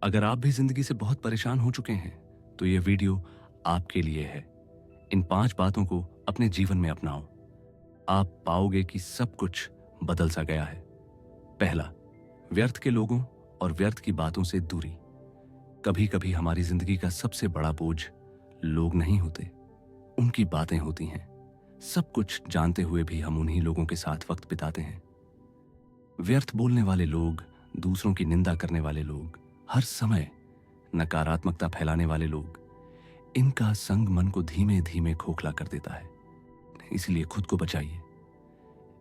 अगर आप भी जिंदगी से बहुत परेशान हो चुके हैं तो ये वीडियो आपके लिए है। इन 5 बातों को अपने जीवन में अपनाओ। आप पाओगे कि सब कुछ बदल सा गया है। पहला, व्यर्थ के लोगों और व्यर्थ की बातों से दूरी। कभी कभी हमारी जिंदगी का सबसे बड़ा बोझ लोग नहीं होते, उनकी बातें होती हैं। सब कुछ जानते हुए भी हम उन्हीं लोगों के साथ वक्त बिताते हैं। व्यर्थ बोलने वाले लोग, दूसरों की निंदा करने वाले लोग, हर समय नकारात्मकता फैलाने वाले लोग, इनका संग मन को धीमे धीमे खोखला कर देता है। इसलिए खुद को बचाइए।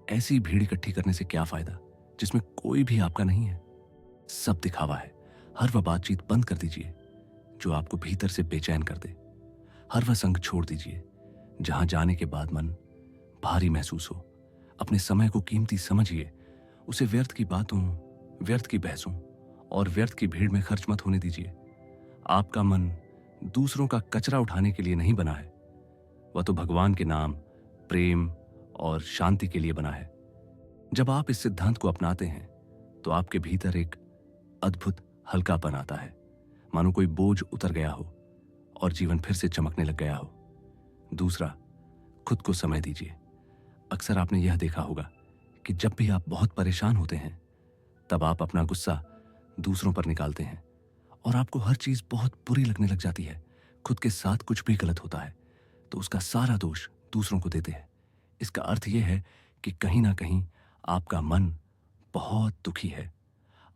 ऐसी भीड़ इकट्ठी करने से क्या फायदा जिसमें कोई भी आपका नहीं है। सब दिखावा है। हर वह बातचीत बंद कर दीजिए जो आपको भीतर से बेचैन कर दे। हर वह संग छोड़ दीजिए जहां जाने के बाद मन भारी महसूस हो। अपने समय को कीमती समझिए। उसे व्यर्थ की बातों, व्यर्थ की बहसों और व्यर्थ की भीड़ में खर्च मत होने दीजिए। आपका मन दूसरों का कचरा उठाने के लिए नहीं बना है। वह तो भगवान के नाम, प्रेम और शांति के लिए बना है। जब आप इस सिद्धांत को अपनाते हैं तो आपके भीतर एक अद्भुत हल्कापन आता है, मानो कोई बोझ उतर गया हो और जीवन फिर से चमकने लग गया हो। दूसरा, खुद को समय दीजिए। अक्सर आपने यह देखा होगा कि जब भी आप बहुत परेशान होते हैं तब आप अपना गुस्सा दूसरों पर निकालते हैं और आपको हर चीज बहुत बुरी लगने लग जाती है। खुद के साथ कुछ भी गलत होता है तो उसका सारा दोष दूसरों को देते हैं। इसका अर्थ यह है कि कहीं ना कहीं आपका मन बहुत दुखी है।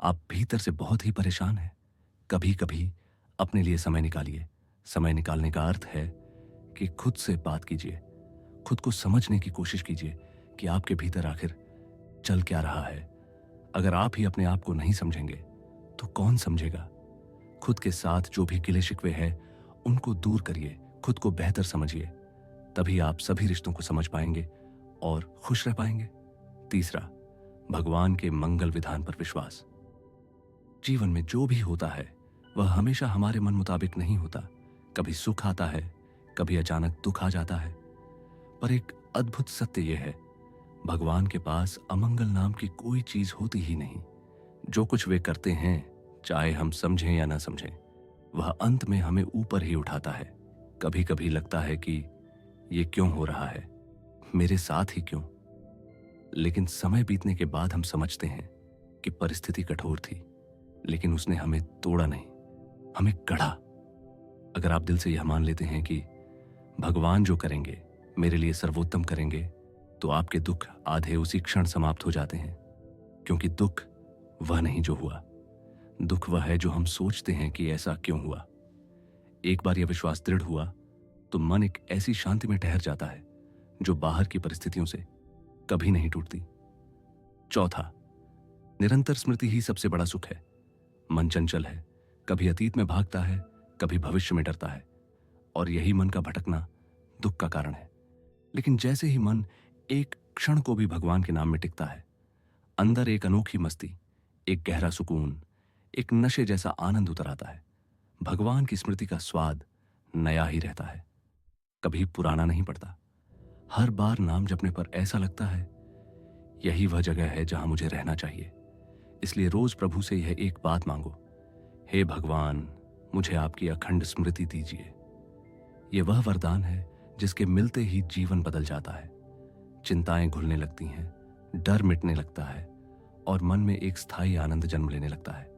आप भीतर से बहुत ही परेशान हैं। कभी कभी अपने लिए समय निकालिए। समय निकालने का अर्थ है कि खुद से बात कीजिए। खुद को समझने की कोशिश कीजिए कि आपके भीतर आखिर चल क्या रहा है। अगर आप ही अपने आप को नहीं समझेंगे तो कौन समझेगा। खुद के साथ जो भी गिले शिकवे हैं उनको दूर करिए। खुद को बेहतर समझिए। तभी आप सभी रिश्तों को समझ पाएंगे और खुश रह पाएंगे। तीसरा, भगवान के मंगल विधान पर विश्वास। जीवन में जो भी होता है वह हमेशा हमारे मन मुताबिक नहीं होता। कभी सुख आता है, कभी अचानक दुख आ जाता है। पर एक अद्भुत सत्य यह है, भगवान के पास अमंगल नाम की कोई चीज होती ही नहीं। जो कुछ वे करते हैं, चाहे हम समझें या ना समझें, वह अंत में हमें ऊपर ही उठाता है। कभी कभी लगता है कि ये क्यों हो रहा है, मेरे साथ ही क्यों। लेकिन समय बीतने के बाद हम समझते हैं कि परिस्थिति कठोर थी, लेकिन उसने हमें तोड़ा नहीं, हमें गढ़ा। अगर आप दिल से यह मान लेते हैं कि भगवान जो करेंगे मेरे लिए सर्वोत्तम करेंगे, तो आपके दुख आधे उसी क्षण समाप्त हो जाते हैं। क्योंकि दुख वह नहीं जो हुआ, दुख वह है जो हम सोचते हैं कि ऐसा क्यों हुआ। एक बार यह विश्वास दृढ़ हुआ तो मन एक ऐसी शांति में ठहर जाता है जो बाहर की परिस्थितियों से कभी नहीं टूटती। चौथा, निरंतर स्मृति ही सबसे बड़ा सुख है। मन चंचल है, कभी अतीत में भागता है, कभी भविष्य में डरता है, और यही मन का भटकना दुख का कारण है। लेकिन जैसे ही मन एक क्षण को भी भगवान के नाम में टिकता है, अंदर एक अनोखी मस्ती, एक गहरा सुकून, एक नशे जैसा आनंद उतर आता है। भगवान की स्मृति का स्वाद नया ही रहता है, कभी पुराना नहीं पड़ता। हर बार नाम जपने पर ऐसा लगता है यही वह जगह है जहां मुझे रहना चाहिए। इसलिए रोज प्रभु से यह एक बात मांगो, हे भगवान, मुझे आपकी अखंड स्मृति दीजिए। यह वह वरदान है जिसके मिलते ही जीवन बदल जाता है। चिंताएं घुलने लगती हैं, डर मिटने लगता है और मन में एक स्थायी आनंद जन्म लेने लगता है।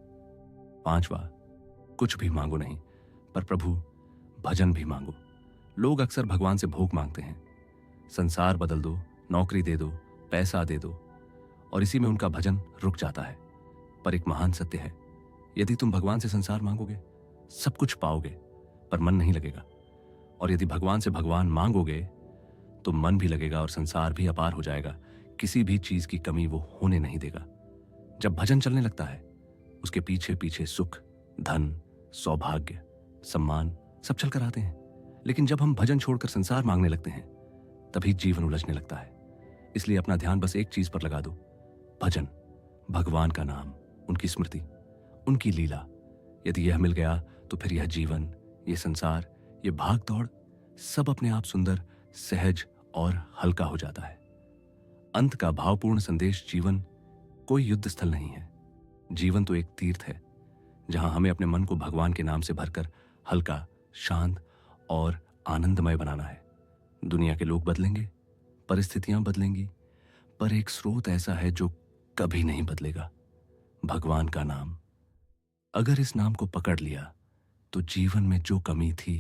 पांचवा, कुछ भी मांगो नहीं, पर प्रभु भजन भी मांगो। लोग अक्सर भगवान से भोग मांगते हैं, संसार बदल दो, नौकरी दे दो, पैसा दे दो, और इसी में उनका भजन रुक जाता है। पर एक महान सत्य है, यदि तुम भगवान से संसार मांगोगे सब कुछ पाओगे, पर मन नहीं लगेगा। और यदि भगवान से भगवान मांगोगे तो मन भी लगेगा और संसार भी अपार हो जाएगा। किसी भी चीज की कमी वो होने नहीं देगा। जब भजन चलने लगता है उसके पीछे पीछे सुख, धन, सौभाग्य, सम्मान सब चल कर आते हैं। लेकिन जब हम भजन छोड़कर संसार मांगने लगते हैं तभी जीवन उलझने लगता है। इसलिए अपना ध्यान बस एक चीज पर लगा दो, भजन, भगवान का नाम, उनकी स्मृति, उनकी लीला। यदि यह मिल गया तो फिर यह जीवन, यह संसार, ये भाग दौड़ सब अपने आप सुंदर, सहज और हल्का हो जाता है। अंत का भावपूर्ण संदेश, जीवन कोई युद्ध स्थल नहीं है। जीवन तो एक तीर्थ है जहां हमें अपने मन को भगवान के नाम से भरकर हल्का, शांत और आनंदमय बनाना है। दुनिया के लोग बदलेंगे, परिस्थितियां बदलेंगी, पर एक स्रोत ऐसा है जो कभी नहीं बदलेगा, भगवान का नाम। अगर इस नाम को पकड़ लिया तो जीवन में जो कमी थी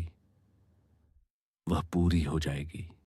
वह पूरी हो जाएगी।